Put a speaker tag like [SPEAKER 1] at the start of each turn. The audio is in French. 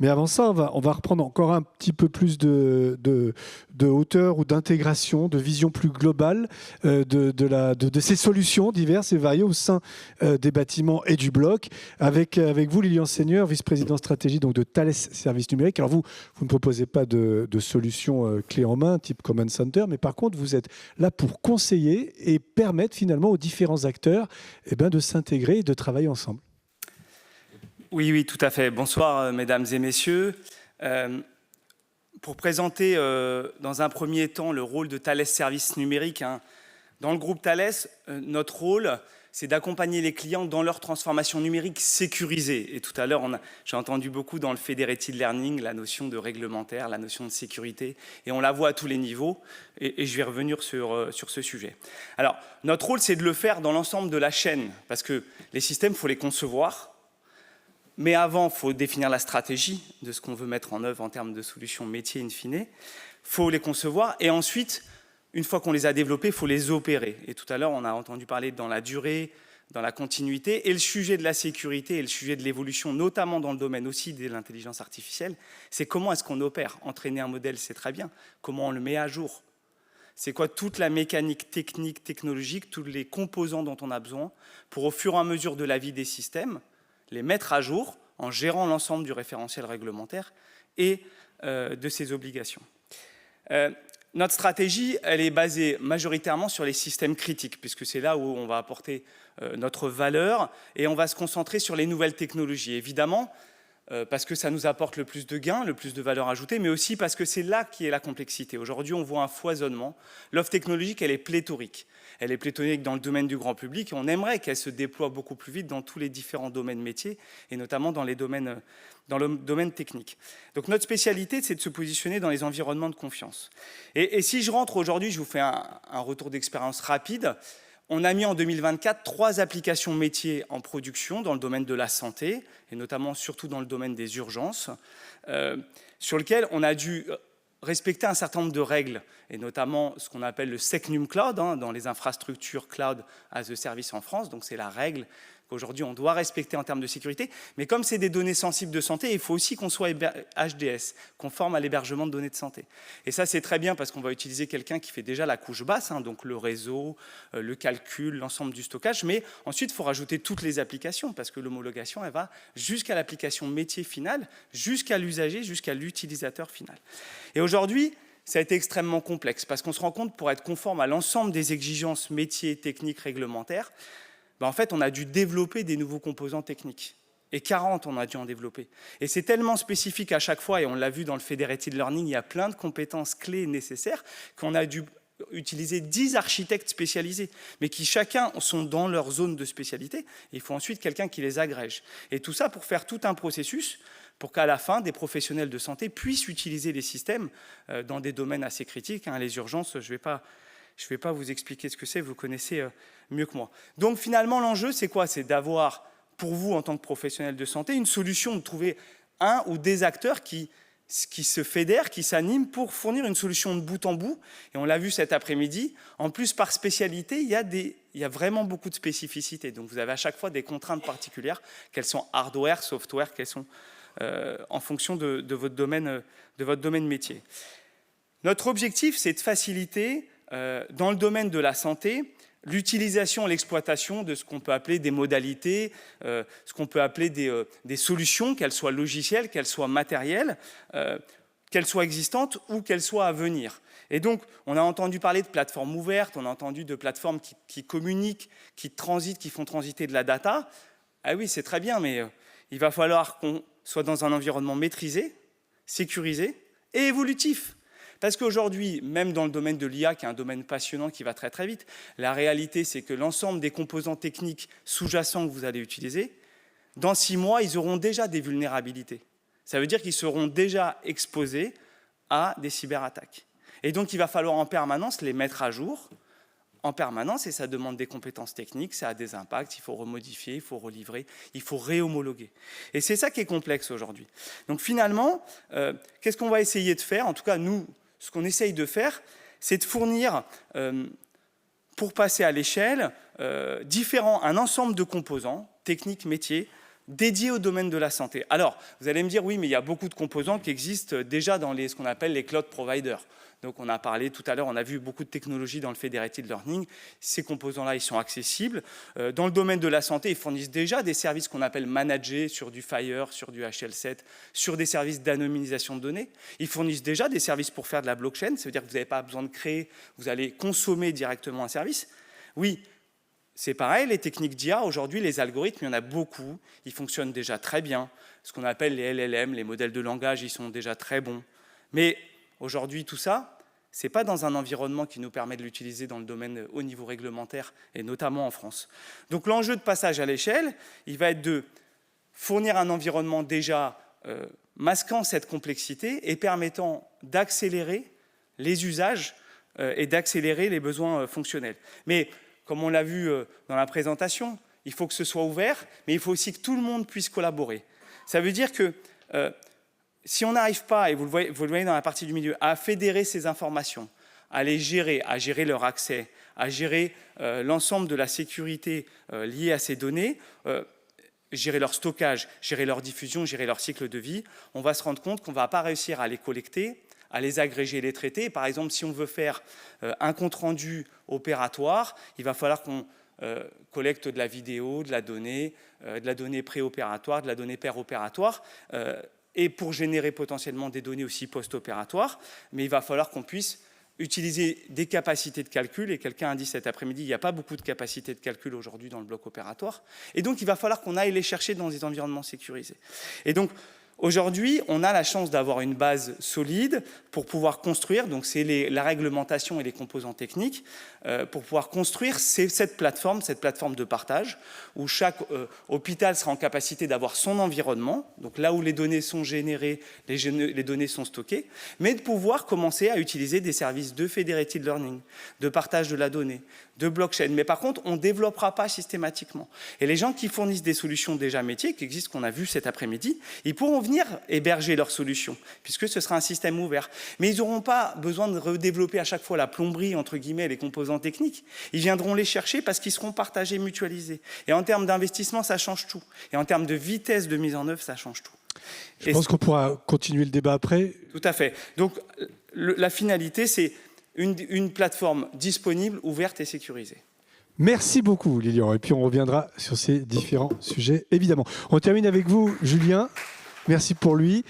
[SPEAKER 1] Mais avant ça, on va reprendre encore un petit peu plus de hauteur ou d'intégration, de vision plus globale de ces solutions diverses et variées au sein des bâtiments et du bloc. Avec vous, Lilian Seigneur, vice-président stratégie donc, de Thales Services Numériques. Alors vous ne proposez pas de solutions clés en main, type Command Center, mais par contre, vous êtes là pour conseiller et permettre finalement aux différents acteurs de s'intégrer et de travailler ensemble.
[SPEAKER 2] Oui, oui, tout à fait. Bonsoir, mesdames et messieurs. Pour présenter dans un premier temps le rôle de Thales Services Numériques, dans le groupe Thales, notre rôle, c'est d'accompagner les clients dans leur transformation numérique sécurisée. Et tout à l'heure, j'ai entendu beaucoup dans le Federated Learning la notion de réglementaire, la notion de sécurité, et on la voit à tous les niveaux, et je vais revenir sur ce sujet. Alors, notre rôle, c'est de le faire dans l'ensemble de la chaîne, parce que les systèmes, il faut les concevoir, mais avant, il faut définir la stratégie de ce qu'on veut mettre en œuvre en termes de solutions métiers in fine. Il faut les concevoir et ensuite, une fois qu'on les a développés, il faut les opérer. Et tout à l'heure, on a entendu parler dans la durée, dans la continuité. Et le sujet de la sécurité et le sujet de l'évolution, notamment dans le domaine aussi de l'intelligence artificielle, c'est comment est-ce qu'on opère. Entraîner un modèle, c'est très bien. Comment on le met à jour? C'est quoi toute la mécanique technique, technologique, tous les composants dont on a besoin pour, au fur et à mesure de la vie des systèmes, les mettre à jour en gérant l'ensemble du référentiel réglementaire et de ses obligations. Notre stratégie, elle est basée majoritairement sur les systèmes critiques, puisque c'est là où on va apporter notre valeur et on va se concentrer sur les nouvelles technologies. Évidemment, parce que ça nous apporte le plus de gains, le plus de valeur ajoutée, mais aussi parce que c'est là qui est la complexité. Aujourd'hui, on voit un foisonnement. L'offre technologique, elle est pléthorique. Elle est pléthorique dans le domaine du grand public et on aimerait qu'elle se déploie beaucoup plus vite dans tous les différents domaines métiers et notamment dans le domaine technique. Donc notre spécialité, c'est de se positionner dans les environnements de confiance. Et si je rentre aujourd'hui, je vous fais un retour d'expérience rapide. On a mis en 2024 3 applications métiers en production dans le domaine de la santé, et notamment surtout dans le domaine des urgences, sur lesquelles on a dû respecter un certain nombre de règles, et notamment ce qu'on appelle le SecNum Cloud, dans les infrastructures Cloud as a Service en France. Donc c'est la règle qu'aujourd'hui on doit respecter en termes de sécurité. Mais comme c'est des données sensibles de santé, il faut aussi qu'on soit HDS, conforme à l'hébergement de données de santé. Et ça c'est très bien parce qu'on va utiliser quelqu'un qui fait déjà la couche basse, donc le réseau, le calcul, l'ensemble du stockage. Mais ensuite il faut rajouter toutes les applications parce que l'homologation elle va jusqu'à l'application métier finale, jusqu'à l'usager, jusqu'à l'utilisateur final. Et aujourd'hui, ça a été extrêmement complexe parce qu'on se rend compte pour être conforme à l'ensemble des exigences métiers, techniques, réglementaires, en fait, on a dû développer des nouveaux composants techniques. Et 40, on a dû en développer. Et c'est tellement spécifique à chaque fois, et on l'a vu dans le Federated Learning, il y a plein de compétences clés nécessaires qu'on a dû utiliser 10 architectes spécialisés, mais qui chacun sont dans leur zone de spécialité. Il faut ensuite quelqu'un qui les agrège. Et tout ça pour faire tout un processus pour qu'à la fin, des professionnels de santé puissent utiliser les systèmes dans des domaines assez critiques. Les urgences, je ne vais pas vous expliquer ce que c'est, vous connaissez mieux que moi. Donc finalement, l'enjeu, c'est quoi? C'est d'avoir, pour vous, en tant que professionnel de santé, une solution, de trouver un ou des acteurs qui se fédèrent, qui s'animent pour fournir une solution de bout en bout. Et on l'a vu cet après-midi. En plus, par spécialité, il y a vraiment beaucoup de spécificités. Donc vous avez à chaque fois des contraintes particulières, qu'elles sont hardware, software, qu'elles sont en fonction de votre domaine métier. Notre objectif, c'est de faciliter, dans le domaine de la santé, l'utilisation et l'exploitation de ce qu'on peut appeler des modalités, ce qu'on peut appeler des solutions, qu'elles soient logicielles, qu'elles soient matérielles, qu'elles soient existantes ou qu'elles soient à venir. Et donc, on a entendu parler de plateformes ouvertes, on a entendu de plateformes qui communiquent, qui transitent, qui font transiter de la data. Ah oui, c'est très bien, mais il va falloir qu'on soit dans un environnement maîtrisé, sécurisé et évolutif. Parce qu'aujourd'hui, même dans le domaine de l'IA, qui est un domaine passionnant qui va très très vite, la réalité, c'est que l'ensemble des composants techniques sous-jacents que vous allez utiliser, dans 6 mois, ils auront déjà des vulnérabilités. Ça veut dire qu'ils seront déjà exposés à des cyberattaques. Et donc, il va falloir en permanence les mettre à jour, en permanence, et ça demande des compétences techniques, ça a des impacts, il faut remodifier, il faut relivrer, il faut réhomologuer. Et c'est ça qui est complexe aujourd'hui. Donc finalement, qu'est-ce qu'on va essayer de faire? En tout cas, nous, ce qu'on essaye de faire, c'est de fournir, pour passer à l'échelle, un ensemble de composants, techniques, métiers, dédiés au domaine de la santé. Alors, vous allez me dire, oui, mais il y a beaucoup de composants qui existent déjà dans ce qu'on appelle les cloud providers. Donc, on a parlé tout à l'heure, on a vu beaucoup de technologies dans le federated learning. Ces composants-là, ils sont accessibles. Dans le domaine de la santé, ils fournissent déjà des services qu'on appelle managés sur du Fire, sur du HL7, sur des services d'anonymisation de données. Ils fournissent déjà des services pour faire de la blockchain. Ça veut dire que vous n'avez pas besoin de créer, vous allez consommer directement un service. Oui, c'est pareil, les techniques d'IA, aujourd'hui, les algorithmes, il y en a beaucoup. Ils fonctionnent déjà très bien. Ce qu'on appelle les LLM, les modèles de langage, ils sont déjà très bons. Mais aujourd'hui, tout ça, ce n'est pas dans un environnement qui nous permet de l'utiliser dans le domaine au niveau réglementaire, et notamment en France. Donc l'enjeu de passage à l'échelle, il va être de fournir un environnement déjà masquant cette complexité et permettant d'accélérer les usages et d'accélérer les besoins fonctionnels. Mais comme on l'a vu dans la présentation, il faut que ce soit ouvert, mais il faut aussi que tout le monde puisse collaborer. Ça veut dire que si on n'arrive pas, et vous le voyez dans la partie du milieu, à fédérer ces informations, à les gérer, à gérer leur accès, à gérer l'ensemble de la sécurité liée à ces données, gérer leur stockage, gérer leur diffusion, gérer leur cycle de vie, on va se rendre compte qu'on ne va pas réussir à les collecter, à les agréger, les traiter. Par exemple, si on veut faire un compte-rendu opératoire, il va falloir qu'on collecte de la vidéo, de la donnée préopératoire, de la donnée péropératoire, et pour générer potentiellement des données aussi post-opératoires, mais il va falloir qu'on puisse utiliser des capacités de calcul, et quelqu'un a dit cet après-midi, il n'y a pas beaucoup de capacités de calcul aujourd'hui dans le bloc opératoire, et donc il va falloir qu'on aille les chercher dans des environnements sécurisés. Et donc, aujourd'hui, on a la chance d'avoir une base solide pour pouvoir construire, donc c'est la réglementation et les composants techniques, pour pouvoir construire cette plateforme de partage, où chaque hôpital sera en capacité d'avoir son environnement, donc là où les données sont générées, les données sont stockées, mais de pouvoir commencer à utiliser des services de federated learning, de partage de la donnée, de blockchain. Mais par contre, on ne développera pas systématiquement. Et les gens qui fournissent des solutions déjà métiers, qui existent, qu'on a vu cet après-midi, ils pourront venir héberger leurs solutions, puisque ce sera un système ouvert. Mais ils n'auront pas besoin de redévelopper à chaque fois la plomberie, entre guillemets, les composants techniques. Ils viendront les chercher parce qu'ils seront partagés, mutualisés. Et en termes d'investissement, ça change tout. Et en termes de vitesse de mise en œuvre, ça change tout.
[SPEAKER 1] Je pense qu'on pourra continuer le débat après.
[SPEAKER 2] Tout à fait. Donc, la finalité, c'est une plateforme disponible, ouverte et sécurisée.
[SPEAKER 1] Merci beaucoup, Lilian. Et puis, on reviendra sur ces différents sujets, évidemment. On termine avec vous, Julien. Merci pour lui.